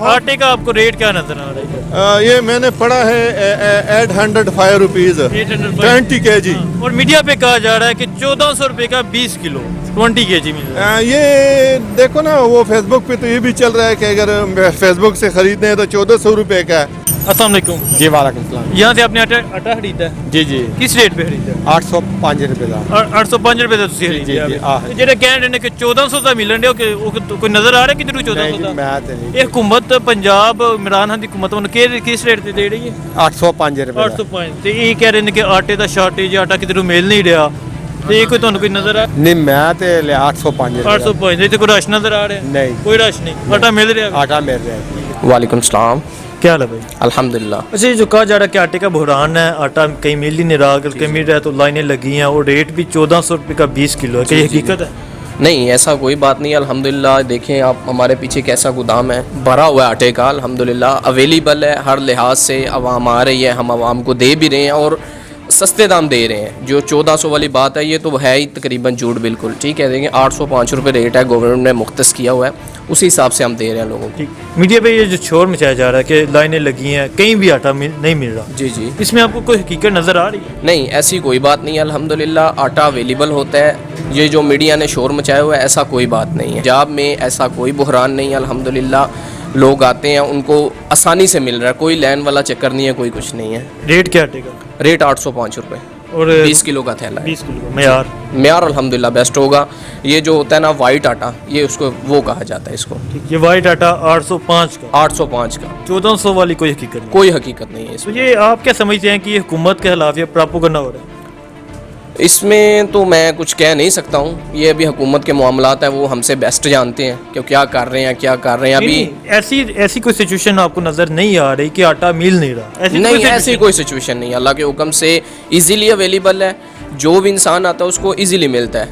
आटे का आपको रेट क्या नजर आ रहा है? ये मैंने पढ़ा है 805 रुपीज 20 kg। और मीडिया पे कहा जा रहा है कि 1400 रुपए का 20 किलो 20 kg मिल रहा है। ये देखो ना, वो फेसबुक पे तो ये भी चल रहा है कि अगर फेसबुक से खरीदते हैं तो 1400 रुपए का है। अस्सलाम वालेकुम जी वालेकुम सलाम। यहाँ से आपने आटा खरीदा है? जी जी किस रेट पे खरीदा? 805 रुपए ਦਾ 805 ਰੁਪਏ ਦਾ ਤੁਸੀਂ ਖਰੀਦਿਆ। ਜਿਹੜੇ ਕਹਿ ਰਹੇ ਨੇ ਕਿ 1400 ਦਾ ਮਿਲਣ ਡਿਆ, ਕਿ ਕੋਈ ਨਜ਼ਰ ਆ ਰਿਹਾ ਕਿਧਰੋਂ 1400 ਦਾ? ਮੈਂ ਤੇ ਨਹੀਂ। ਇਹ ਹਕੂਮਤ ਪੰਜਾਬ ਇਮਰਾਨ ਖਾਨ ਦੀ ਹਕੂਮਤ ਉਹਨੂੰ ਕਿਸ ਰੇਟ ਤੇ ਦੇ ਰਹੀ ਹੈ? 805 ਰੁਪਏ 805। ਤੇ ਇਹ ਕਹਿ ਰਹੇ ਨੇ ਕਿ ਆਟੇ ਦਾ ਸ਼ਾਰਟੇਜ, ਆਟਾ ਕਿਧਰੋਂ ਮਿਲ ਨਹੀਂ ਰਿਹਾ, ਤੇ ਇਹ ਕੋਈ ਤੁਹਾਨੂੰ ਕੋਈ ਨਜ਼ਰ ਆ? ਨਹੀਂ ਮੈਂ ਤੇ ਲਿਆ 805 ਰੁਪਏ 805 ਦੇ ਤੇ ਕੋਈ ਰਸ਼ ਨਜ਼ਰ ਆ ਰਿਹਾ? ਨਹੀਂ ਕੋਈ ਰਸ਼ ਨਹੀਂ, ਆਟਾ ਮਿਲ ਰਿਹਾ। ਆਟਾ ਮਿਲ ਰਿਹਾ। वालेकुम सलाम। क्या हाल है भाई? अल्हम्दुलिल्लाह। अच्छा, ये जो कहा जा रहा है कि आटे का बहरान है, आटा कहीं मिल ही नहीं रहा, अगर कहीं मिल रहा है तो लाइनें लगी हैं, और रेट भी 1400 रुपये का 20 किलो है, क्या ये हकीकत है? नहीं, ऐसा कोई बात नहीं है अल्हम्दुलिल्लाह। देखें आप हमारे पीछे कैसा गोदाम है, भरा हुआ है आटे का अल्हम्दुलिल्लाह, अवेलेबल है हर लिहाज से। आवाम आ रही है, हम आवाम को दे भी रहे हैं और सस्ते दाम दे रहे हैं। जो 1400 वाली बात है ये तो है ही तकरीबन झूठ बिल्कुल, ठीक है। देखें 805 रुपये रेट है, गवर्नमेंट ने मुख्तस किया हुआ है, उसी हिसाब से हम दे रहे हैं लोगों को। मीडिया पे ये जो शोर मचाया जा रहा है कि लाइनें लगी हैं, कहीं भी आटा नहीं मिल रहा, जी जी। इसमें आपको कोई हकीकत नज़र आ रही है? नहीं, ऐसी कोई बात नहीं है अल्हम्दुलिल्लाह, आटा अवेलेबल होता है। ये जो मीडिया ने शोर मचाया हुआ है, ऐसा कोई बात नहीं है। पंजाब में ऐसा कोई बहरान नहीं है अल्हम्दुलिल्लाह, लोग आते हैं उनको आसानी से मिल रहा है, कोई लाइन वाला चक्कर नहीं है, कोई कुछ नहीं है। रेट क्या आटे का? रेट 805 रुपये और 20 किलो का थैला है। 20 किलो मेयार मेयार अल्हम्दुलिल्लाह बेस्ट होगा। ये जो होता है ना वाइट आटा, ये उसको वो कहा जाता है इसको। ये वाइट आटा 805 का, 805 का 1400 वाली कोई हकीकत नहीं। कोई हकीकत नहीं है तो इसमें। ये आप क्या समझते हैं कि ये हुकूमत के खिलाफ ये प्रोपेगेंडा हो रहा है? इसमें तो मैं कुछ कह नहीं सकता हूँ, ये अभी हुकूमत के मामलात हैं, वो हमसे बेस्ट जानते हैं कि क्या कर रहे हैं क्या कर रहे हैं। अभी ऐसी कोई सिचुएशन आपको नजर नहीं आ रही कि आटा मिल नहीं रहा? नहीं, ऐसी कोई सिचुएशन नहीं, अल्लाह के हुक्म से इजीली अवेलेबल है, जो भी इंसान आता है उसको इजीली मिलता है।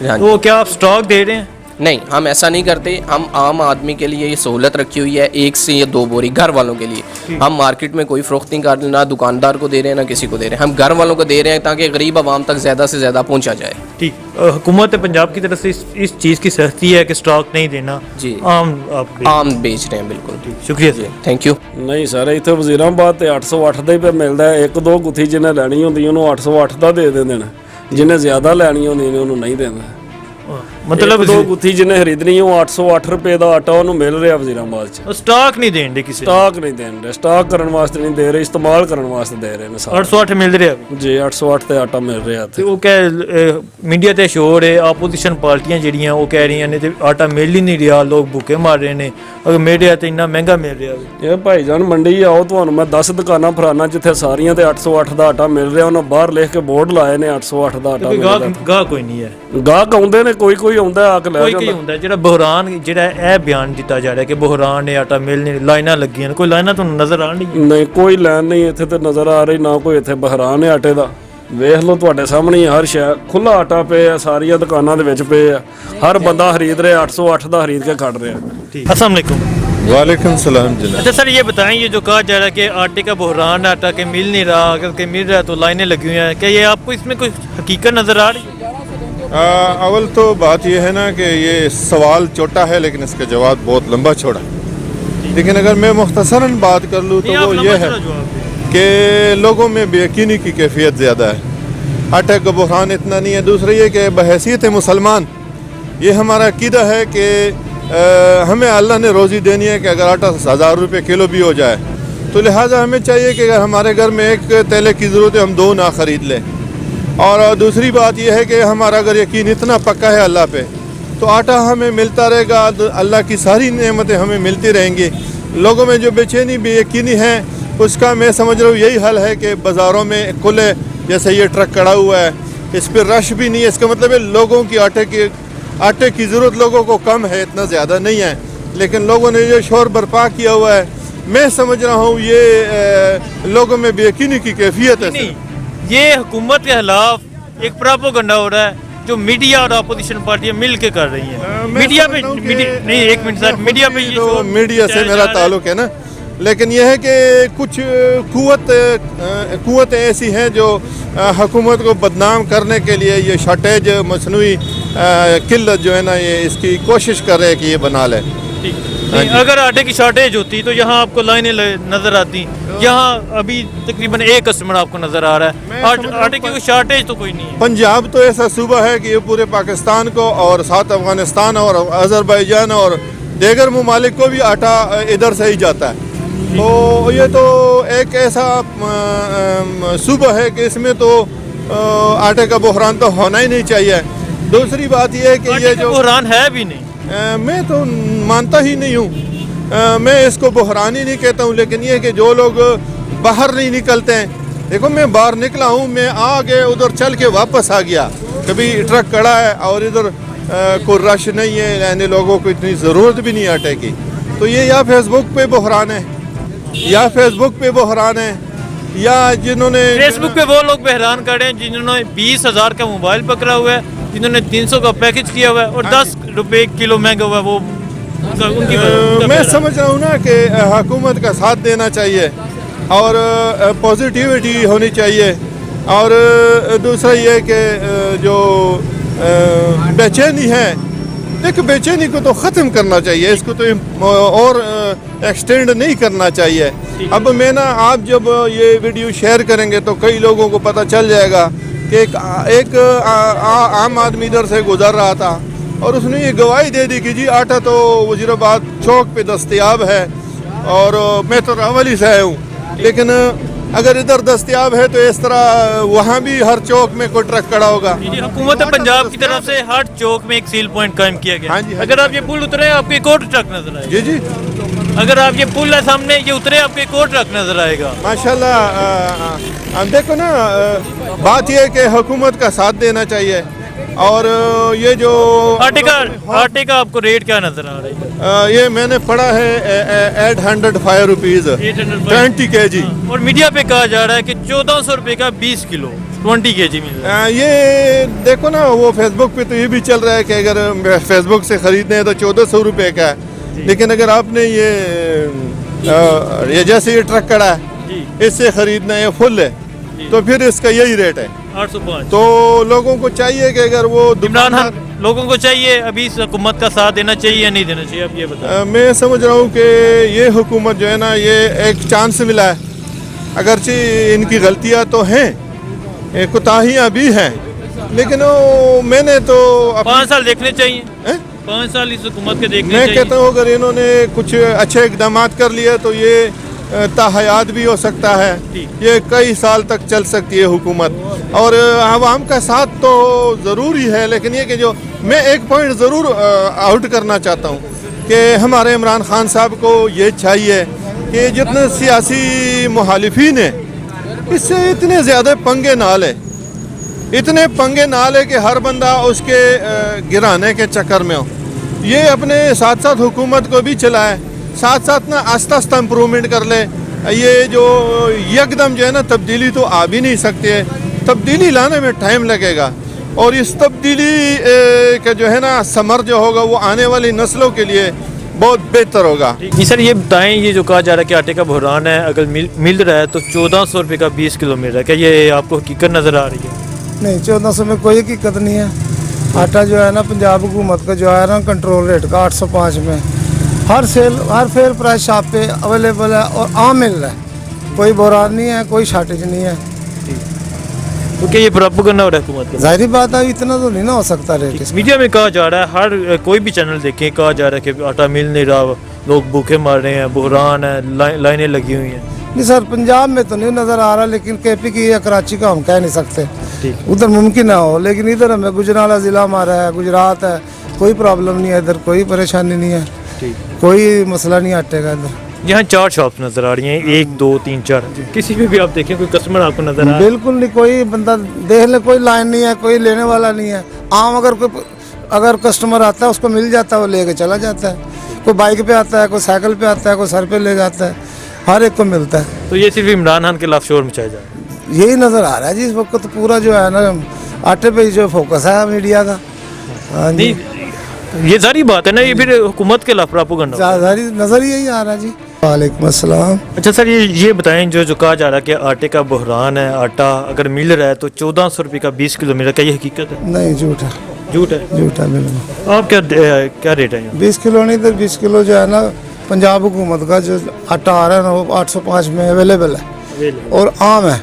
हाँ जी। तो क्या आप स्टॉक दे रहे हैं? नहीं, हम ऐसा नहीं करते। हम आम आदमी के लिए ये सहूलत रखी हुई है, 1 से या 2 बोरी घर वालों के लिए। हम मार्केट में कोई फ़रोख्त नहीं कर रहे, ना दुकानदार को दे रहे हैं ना किसी को दे रहे हैं, हम घर वालों को दे रहे हैं ताकि गरीब आवाम तक ज़्यादा से ज़्यादा पहुंचा जाए। ठीक। हुकूमत पंजाब की तरफ से इस चीज़ की सख्ती है कि स्टॉक नहीं देना जी। आम आम बेच रहे हैं बिल्कुल। शुक्रिया जी, थैंक यू। ਨਹੀਂ ਸਰ, ਇੱਥੇ ਵਜ਼ੀਰਾਬਾਦ ਤੇ 808 ਦਾ ਹੀ ਪਿਆ ਮਿਲਦਾ ਹੈ। ਇੱਕ ਦੋ ਗੁੱਥੀ ਜਿਹਨੇ ਲੈਣੀ ਹੁੰਦੀ ਉਹਨੂੰ 808 ਦਾ ਦੇ ਦਿੰਦੇ ਨੇ, ਜਿਹਨੇ ਜ਼ਿਆਦਾ ਲੈਣੀ ਹੁੰਦੀ ਨੇ ਉਹਨੂੰ ਨਹੀਂ ਦਿੰਦੇ। मतलब ਦੋ ਗੁੱਥੀ ਜਿਹਨੇ ਖਰੀਦਣੀ ਉਹ 808 ਰੁਪਏ ਦਾ ਆਟਾ ਉਹਨੂੰ ਮਿਲ ਰਿਹਾ ਵਜ਼ੀਰਾਬਾਦ 'ਚ। स्टॉक नहीं देंगे किसी ਸਟਾਕ ਨਹੀਂ ਦੇਣ ਰਹੇ, ਸਟਾਕ ਕਰਨ ਵਾਸਤੇ ਨਹੀਂ ਦੇ ਰਹੇ, ਇਸਤੇਮਾਲ ਕਰਨ ਵਾਸਤੇ ਦੇ ਰਹੇ ਨੇ ਸਾਰੇ। 808 मिल रहे हैं ਜੀ 808 ਤੇ ਆਟਾ ਮਿਲ ਰਿਹਾ ਤੇ ਇੱਥੇ। ਉਹ ਕਹੇ ਮੀਡੀਆ ਤੇ ਸ਼ੋਰ ਹੈ, ਆਪੋਜੀਸ਼ਨ ਪਾਰਟੀਆਂ ਜਿਹੜੀਆਂ ਉਹ ਕਹਿ ਰਹੀਆਂ ਨੇ ਤੇ ਆਟਾ ਮਿਲ ਹੀ ਨਹੀਂ ਰਿਹਾ, ਲੋਕ ਭੁੱਖੇ ਮਰ ਰਹੇ ਨੇ, ਅਗਰ ਮਿਲ ਰਿਹਾ ਤੇ ਇੰਨਾ ਮਹਿੰਗਾ ਮਿਲ ਰਿਹਾ। ਇਹ ਭਾਈਜਾਨ ਮੰਡੀ ਆਓ, ਤੁਹਾਨੂੰ ਮੈਂ 10 ਦੁਕਾਨਾਂ ਫਰਾਨਾ ਜਿੱਥੇ ਸਾਰੀਆਂ ਤੇ 808 ਦਾ ਆਟਾ ਮਿਲ ਰਿਹਾ, ਉਹਨਾਂ ਬਾਹਰ ਲਿਖ ਕੇ ਬੋਰਡ ਲਾਏ ਨੇ 808 ਦਾ ਆਟਾ ਕੋਈ ਮਿਲ ਰਿਹਾ। ਗਾਹ ਕੋਈ ਨਹੀਂ ਹੈ, ਗਾਹਕ ਆਉਂਦੇ ਨੇ, ਕੋਈ ਕੋਈ ਆਉਂਦਾ ਆ ਕੇ ਲੈ ਕੋਈ ਜਾਂਦਾ। ਹੁੰਦਾ ਜਿਹੜਾ ਬਹਿਰਾਨ, ਜਿਹੜਾ ਇਹ ਬਿਆਨ ਦਿੱਤਾ ਜਾ ਰਿਹਾ ਕਿ ਬਹਿਰਾਨ ਨੇ ਆਟਾ ਮਿਲ ਨਹੀਂ, ਲਾਈਨਾਂ ਲੱਗੀਆਂ ਨੇ, ਕੋਈ ਲਾਈਨਾਂ ਤੁਹਾਨੂੰ ਨਜ਼ਰ ਆਉਣ ਨਹੀਂ? ਨਹੀਂ, ਕੋਈ ਲੈਣ ਨਹੀਂ ਇੱਥੇ ਤੇ ਨਜ਼ਰ ਆ ਰਹੀ, ਨਾ ਕੋਈ ਇੱਥੇ ਬਹਿਰਾਨ ਹੈ ਆਟੇ ਦਾ। ਵੇਖ ਲਓ ਤੁਹਾਡੇ ਸਾਹਮਣੇ ਹੀ, ਹਰ ਸ਼ੈ ਖੁੱਲਾ ਆਟਾ ਪਿਆ, ਸਾਰੀਆਂ ਦੁਕਾਨਾਂ ਦੇ ਵਿੱਚ ਪਏ ਆ, ਹਰ ਬੰਦਾ ਖਰੀਦ ਰਿਹਾ, 808 ਦਾ ਖਰੀਦ ਕੇ ਖੜ ਰਿਹਾ। ठीक। अस्सलाम वालेकुम। वालेकुम सलाम जनाब। अच्छा सर, ये बताएं, ये जो कहा जा रहा है कि आटे का बहरान, आटा के मिल नहीं रहा, अगर कहीं मिल रहा है तो लाइनें लगी हुई हैं, क्या ये आपको इसमें कोई हकीकत नज़र आ रही है? अव्वल तो बात यह है ना कि ये सवाल छोटा है लेकिन इसका जवाब बहुत लंबा चौड़ा। लेकिन अगर मैं मुख्तसरन बात कर लूँ तो वो ये है कि लोगों में बेयकीनी की कैफियत ज़्यादा है। आटे का बहरान इतना नहीं है। दूसरा ये कि बहैसियत मुसलमान ये हमारा अकीदा है कि हमें अल्लाह ने रोज़ी देनी है कि अगर आटा 1000 रुपये किलो भी हो जाए तो लिहाजा हमें चाहिए कि अगर हमारे घर में एक तेले की ज़रूरत है हम 2 ना ख़रीद लें। और दूसरी बात यह है कि हमारा अगर यकीन इतना पक्का है अल्लाह पे तो आटा हमें मिलता रहेगा, अल्लाह की सारी नेमतें हमें मिलती रहेंगी। लोगों में जो बेचैनी बेयकीनी है उसका मैं समझ रहा हूँ यही हल है कि बाज़ारों में खुले, जैसे ये ट्रक खड़ा हुआ है, इस पर रश भी नहीं है। इसका मतलब है लोगों की आटे की ज़रूरत लोगों को कम है, इतना ज़्यादा नहीं है, लेकिन लोगों ने जो शोर बर्पा किया हुआ है मैं समझ रहा हूँ ये लोगों में बेयकीनी की कैफियत है। नहीं, ये हुकूमत के खिलाफ एक प्रोपेगेंडा हो रहा है जो मीडिया और अपोजिशन पार्टियां मिल के कर रही हैं। मीडिया पे नहीं, एक मिनट सर, मीडिया पे ये तो मीडिया से मेरा ताल्लुक है ना, लेकिन यह है कि कुछ कुव्वतें ऐसी हैं जो हुकूमत को बदनाम करने के लिए ये शॉर्टेज मसनूई किल्लत जो है ना ये इसकी कोशिश कर रहे हैं कि ये बना लें। नहीं, अगर आटे की शॉर्टेज होती तो यहाँ आपको लाइनें नजर आती, यहाँ अभी तकरीबन एक कस्टमर आपको नजर आ रहा है, आटे की कोई शॉर्टेज तो कोई नहीं है। पंजाब तो ऐसा सूबा है कि ये पूरे पाकिस्तान को और साथ अफगानिस्तान और अजरबैजान और दीगर ममालिक को भी आटा इधर से ही जाता है। तो ये तो एक ऐसा सूबा है कि इसमें तो आटे का बहरान तो होना ही नहीं चाहिए। दूसरी बात ये है कि ये जो बहरान है भी नहीं, मैं तो मानता ही नहीं हूँ, मैं इसको बहरान ही नहीं कहता हूँ, लेकिन ये कि जो लोग बाहर नहीं निकलते हैं, देखो मैं बाहर निकला हूँ, मैं आगे उधर चल के वापस आ गया, कभी ट्रक खड़ा है और इधर कोई रश नहीं है, यानी लोगों को इतनी ज़रूरत भी नहीं आटे की। तो ये या फेसबुक पे बहरान है, या फेसबुक पे बहरान है, या जिन्होंने फेसबुक पे वो लोग बहरान कर रहे हैं जिन्होंने 20,000 का मोबाइल पकड़ा हुआ है, जिन्होंने 300 का पैकेज किया हुआ है और 10 रुपए किलो महंगा हुआ है, वो उनकी मैं समझ रहा हूँ ना कि हुकूमत का साथ देना चाहिए और पॉजिटिविटी होनी चाहिए। और दूसरा ये कि जो बेचैनी है, देखो बेचैनी को तो ख़त्म करना चाहिए, इसको तो और एक्सटेंड नहीं करना चाहिए। अब मैं ना, आप जब ये वीडियो शेयर करेंगे तो कई लोगों को पता चल जाएगा कि एक आम आदमी इधर से गुजर रहा था और उसने ये गवाही दे दी कि जी आटा तो वजीराबाद चौक पे दस्तयाब है, और मैं तो रावली से आया हूँ, लेकिन अगर इधर दस्तयाब है तो इस तरह वहाँ भी हर चौक में कोई ट्रक खड़ा होगा। हुकूमत पंजाब की तरफ से हर चौक में एक सील पॉइंट कायम किया गया। हाँ जी, हाँ अगर आप ये पुल उतरे आपको एक और ट्रक नजर आएगा। जी जी, अगर आप ये पुल है सामने, ये उतरे आपको एक और ट्रक नजर आएगा। माशाल्लाह। देखो ना, बात यह है कि हुकूमत का साथ देना चाहिए। और ये जो आटे का आपको रेट क्या नजर आ रहा है? ये मैंने पढ़ा है 805 रुपीज़ 20 kg, और मीडिया पे कहा जा रहा है कि 1400 रुपए का 20 किलो 20 kg मिल रहा है। ये देखो ना, वो फेसबुक पे तो ये भी चल रहा है कि अगर फेसबुक से खरीदने हैं तो 1400 रुपये का है, लेकिन अगर आपने ये जैसे ये ट्रक खड़ा है इससे खरीदना है, फुल है, तो फिर इसका यही रेट है 805। तो लोगों को चाहिए कि अगर वो इमरान खान, लोगों को चाहिए अभी इस हुकूमत का साथ देना चाहिए या नहीं देना चाहिए, आप ये बताएं। मैं समझ रहा हूँ कि ये हुकूमत जो है ना, ये एक चांस मिला है, अगरचे इनकी गलतियाँ तो हैं, कोताहियाँ भी हैं, लेकिन मैंने तो 5 साल देखने चाहिए, 5 साल इस हुकूमत के देखने मैं चाहिए। कहता हूँ अगर इन्होंने कुछ अच्छे इकदाम कर लिए तो ये ताहयात भी हो सकता है, ये कई साल तक चल सकती है हुकूमत। और आवाम का साथ तो ज़रूरी है, लेकिन ये कि जो मैं एक पॉइंट ज़रूर आउट करना चाहता हूँ कि हमारे इमरान खान साहब को ये चाहिए कि जितने सियासी मुखालिफिन हैं इससे इतने ज़्यादा पंगे ना ले, इतने पंगे ना ले कि हर बंदा उसके गिराने के चक्कर में हो। ये अपने साथ साथ हुकूमत को भी चलाए, साथ साथ ना आस्ता आस्ता इम्प्रूवमेंट कर ले। ये जो यकदम जो है ना तब्दीली तो आ भी नहीं सकती है, तब्दीली लाने में टाइम लगेगा, और इस तब्दीली का जो है ना समर जो होगा वो आने वाली नस्लों के लिए बहुत बेहतर होगा। जी सर, ये बताएं, ये जो कहा जा रहा है कि आटे का बहरान है, अगर मिल रहा है तो 1400 रुपये का 20 किलो मिल रहा है, क्या ये आपको हकीकत नज़र आ रही है? नहीं, 1400 में कोई हकीकत नहीं है। आटा जो है ना पंजाब हुकूमत का जो है ना कंट्रोल रेट का 805 में हर फेयर प्राइस शॉप पे अवेलेबल है और आम मिल रहा है, कोई बहरान नहीं है, कोई शॉर्टेज नहीं है। तो क्या ये प्रोपेगेंडा हो रहा है हुकूमत का? जाहिर बात है, इतना तो नहीं ना हो सकता रेट इसमें। मीडिया में कहा जा रहा है, हर कोई भी चैनल देखें, कहा जा रहा है कि आटा मिल नहीं रहा, लोग भूखे मार रहे हैं, बहरान है, लाइनें लगी हुई हैं। नहीं सर, पंजाब में तो नहीं नज़र आ रहा, लेकिन केपी की या कराची का हम कह नहीं सकते, उधर मुमकिन ना हो, लेकिन इधर हमें गुजरात ज़िला हमारा है, गुजरात है, कोई प्रॉब्लम नहीं है, इधर कोई परेशानी नहीं है, कोई मसला नहीं आटे का इधर। यहाँ 4 शॉप्स नजर आ रही हैं, 1 2 3 4, किसी में भी आप देखें कोई कस्टमर आपको नजर आ रहा है? बिल्कुल नहीं, कोई बंदा देख ले, कोई लाइन नहीं है, कोई लेने वाला नहीं है। आम अगर कस्टमर आता है उसको मिल जाता है, वो लेके चला जाता है, कोई बाइक पे आता है, कोई साइकिल पे आता है, कोई सर पे ले जाता है, हर एक को मिलता है। तो ये सिर्फ इमरान खान के खिलाफ शोर मचाया जा रहा है, यही नज़र आ रहा है जी इस वक्त, तो पूरा जो है ना आटे पे ही जो फोकस है मीडिया का। हाँ जी, ये सारी बात है ना, ये फिर हुकूमत के खिलाफ प्रोपेगेंडा। नज़र यही आ रहा है जी। वालेकुम अस्सलाम। अच्छा सर, ये बताएं, जो कहा जा रहा है कि आटे का बहरान है, आटा अगर मिल रहा है तो 1400 रुपये का 20 किलो मिल रहा है, क्या ये हकीकत है? नहीं, झूठ है। झूठ है। झूठ है बिल्कुल। आप क्या रेट है यहाँ? 20 किलो नहीं, इधर 20 किलो जो है ना, पंजाब हुकूमत का जो आटा आ रहा है ना, वो 805 में अवेलेबल है और आम है।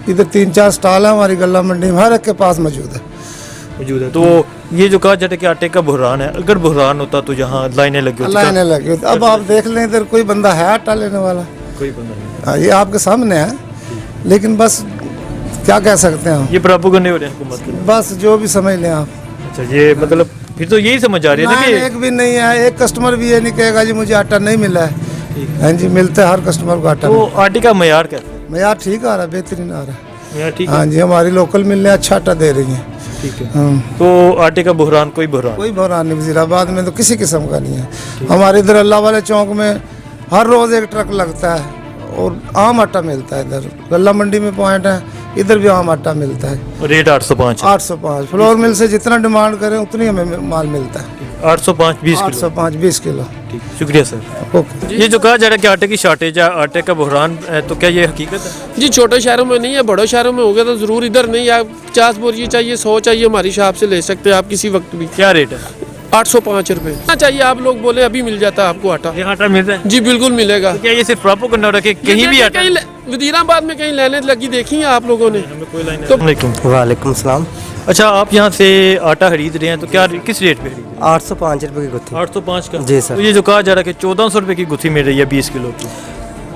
इधर 3-4 स्टॉल है हमारी गल्ला मंडी में, हर एक के पास मौजूद है। तो ये जो कहा जाता है कि आटे का बहरान है, अगर बहरान होता तो यहाँ लाइनें लगी होती? लाइनें लगी होती। अब आप देख लें, इधर कोई बंदा है आटा लेने वाला? कोई बंदा नहीं। हाँ, ये आपके सामने है, लेकिन बस क्या कह सकते हैं हम, ये प्रोपेगेंडा हो रहे हैं हुकूमत के। बस जो भी समझ लें आप। अच्छा, ये मतलब फिर तो यही समझ आ रही है ना नहीं, कि एक भी नहीं है, एक कस्टमर भी ये नहीं कहेगा जी मुझे आटा नहीं मिला है। हाँ जी, मिलता है हर कस्टमर को आटा। तो आटे का मयार कैसा है? मयार ठीक आ रहा है, बेहतरीन आ रहा है। मयार ठीक है? हाँ जी, हमारी लोकल मिलने अच्छा आटा दे रही है। ठीक है। हाँ। तो आटे का बहरान कोई बहरान? कोई बहरान नहीं, वजीराबाद में तो किसी किस्म का नहीं है। हमारे इधर अल्लाह वाले चौक में हर रोज़ एक ट्रक लगता है और आम आटा मिलता है। इधर गल्ला मंडी में पॉइंट है, इधर भी आम आटा मिलता है। रेट 805 है। 805 फ्लोर मिल से जितना डिमांड करें उतनी हमें माल मिलता है। 805 20 किलो। 805 20 किलो। ठीक, शुक्रिया सर। ओके। ये जो कहा जा रहा है कि आटे की शॉर्टेज है, आटे का बहरान है, तो क्या ये हकीकत है? जी छोटे शहरों में नहीं है, बड़े शहरों में होगा तो ज़रूर। इधर नहीं, आप 50 बोरी चाहिए, 100 चाहिए, हमारी शॉप से ले सकते हैं आप किसी वक्त भी। क्या रेट है? 805 रुपये चाहिए, आप लोग बोले अभी मिल जाता है आपको आटा। ये आटा मिल रहा है? जी बिल्कुल मिलेगा। तो क्या ये सिर्फ प्रोपेगेंडा हो रहा है कि कहीं भी आटा? वजीराबाद में कहीं लाइनें लगी देखी हैं आप लोगों ने? कोई लाइन तो- नहीं। वालेकुम सलाम। अच्छा, आप यहाँ से आटा खरीद रहे हैं तो क्या किस रेट पे खरीद रहे 805 रुपये की गुत्थी। हैं? 805 का? जी सर। तो ये जो कहा जा रहा है कि 1400 रुपये की गुत्थी मिल रही है 20 किलो की।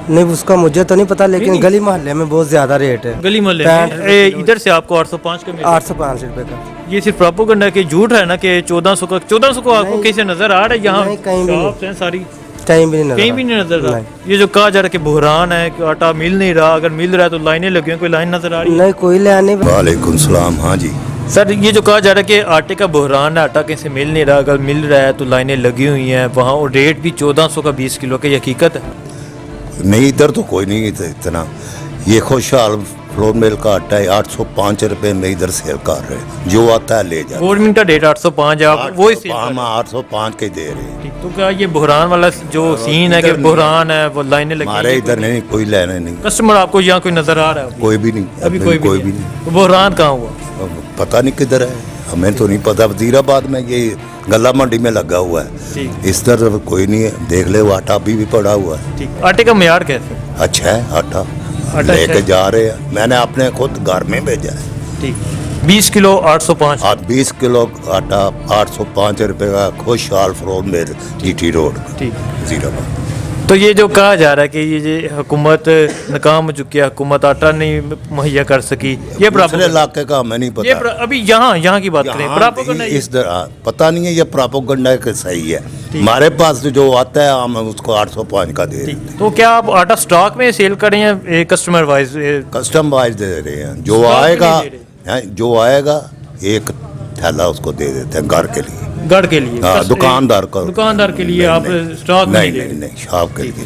नहीं, उसका मुझे तो नहीं पता, लेकिन गली मोहल्ले में बहुत ज़्यादा रेट है। गली मोहल्ले पैंठ में रुपये इधर से आपको 805 का मिल रहा है। 805 रुपये का। ये सिर्फ प्रोपेगेंडा के झूठ है ना कि 1400 का? 1400 को आपको नहीं। कैसे नजर आ रहा है? यहाँ नहीं, कहीं भी नहीं। शॉप्स हैं सारी, कहीं भी नहीं नजर कहीं आ भी नहीं नजर रहा। नहीं। ये जो कहा जा रहा है कि बहरान है कि आटा मिल नहीं रहा, अगर मिल रहा है तो लाइनें लगी हैं, कोई लाइन नजर आ रही है? नहीं, कोई लाने वालेकुम सलाम। हाँ जी, सर, ये जो कहा जा रहा है कि आटे का बहरान है, आटा कहीं मिल नहीं रहा, अगर मिल रहा है तो लाइनें लगी हुई हैं वहाँ, और रेट भी 1400 का 20 किलो का, ये हकीकत है? नहीं इधर तो कोई नहीं इतना। ये खुशहाल फ्लोर मिल का आटा है, 805 रुपये में इधर सेल कर रहे हैं। जो आता है ले जाए। गवर्नमेंट का रेट 805 है, आप वो ही हम 805 के दे रहे हैं। ठीक, तो क्या ये बहरान वाला जो सीन है कि इधर नहीं। बहरान है, वो लाइनें लगी हमारे हैं, इधर नहीं, कोई लेने नहीं, कस्टमर आपको यहाँ कोई नजर आ रहा है? कोई भी नहीं, अभी कोई भी नहीं। तो बहरान कहाँ हुआ? अब पता नहीं किधर है, हमें तो नहीं पता। वजीराबाद में ये गला मंडी में लगा हुआ है, ठीक। इस तरफ कोई नहीं है। देख ले, वो आटा अभी भी पड़ा हुआ है। ठीक, आटे का मयार कैसे है? अच्छा है आटा, आटा लेके अच्छा है। जा रहे हैं। मैंने अपने खुद घर में भेजा है। ठीक, 20 किलो 805। आप 20 किलो आटा 805 रुपये का खुशहाल फ्रोन में टीटी रोड ठीक। वजीराबाद। तो ये जो कहा जा रहा है कि ये हुकूमत नाकाम हो चुकी है, हुकूमत आटा नहीं मुहैया कर सकी, ये दूसरे प्रोपेगेंडा? इलाके का हमें नहीं ये पता। अभी यहाँ की बात करें, यहाँ प्रोपेगेंडा ये- इस पता नहीं है, ये प्रोपेगेंडा के सही है। हमारे पास जो आता है हम उसको 805 का दे रहे हैं। तो क्या आप आटा स्टॉक में सेल करें या कस्टमर वाइज? कस्टम वाइज दे रहे हैं। जो स्टॉक में आएगा नहीं दे जो आएगा एक थैला उसको दे देते हैं घर के लिए। गढ़ के लिए? हाँ, दुकानदार को। दुकानदार के लिए नहीं, आप नहीं, स्टॉक में नहीं दे नहीं रहे? नहीं, शॉप के लिए।